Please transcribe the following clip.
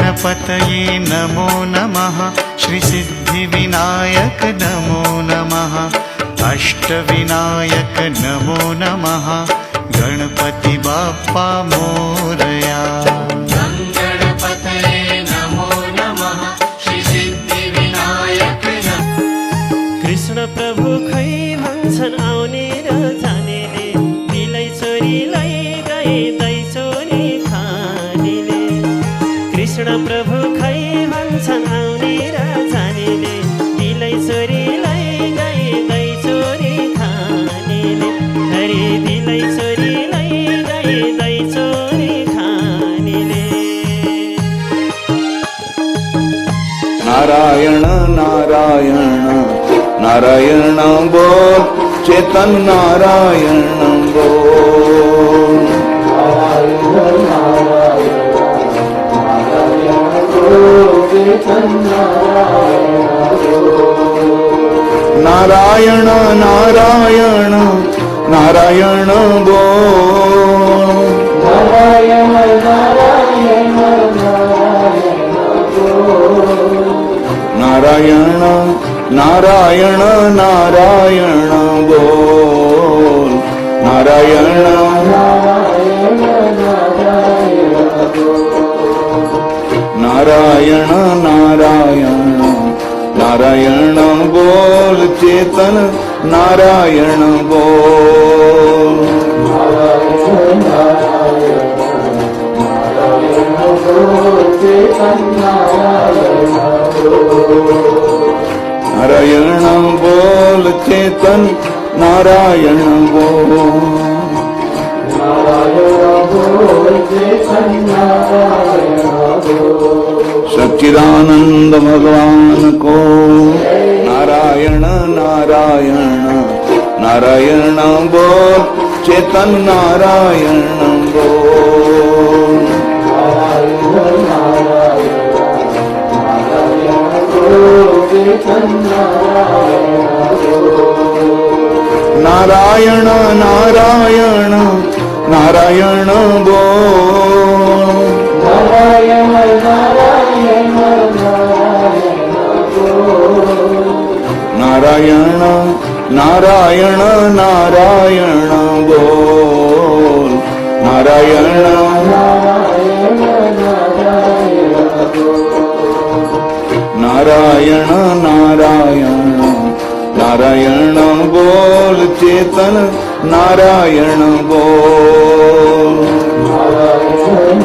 गणपतये नमो नमः। श्री सिद्धिविनायक नमो नमः। अष्टविनायक नमो नमः। गणपति बाप्पा मोरया। गणपतये नमो नमः। श्री सिद्धिविनायक कृष्ण प्रभु खै भन्छन् आउने र जानेले, दिलै छोरीलाई गए दै छोरी खानेले। कृष्ण प्रभु खै भन्छन् आउने र जानेले, दिलै छोरीलाई गए दै छोरी खानेले। हरे दिलै छोरीलाई गए दै छोरी खानेले। नारायण नारायण नारायण बोल, चेतन नारायण बोल। नारायण नारायण नारायण बोल। नारायण नारायण नारायण नारायण नारायण बोल। नारायण नारायण नारायण नारायण बोल, चेतन नारायण बोल। नारायण बोल, चेतन नारायण बोल। सच्चिदानंद भगवान को नारायण नारायण नारायण बोल, चेतन नारायण बोल। नारायण नारायण नारायण बोल। नारायण नारायण नारायण नारायण नारायण बोल। नारायण नारायण नारायण नारायण बोल, चेतन नारायण बोल। नारायण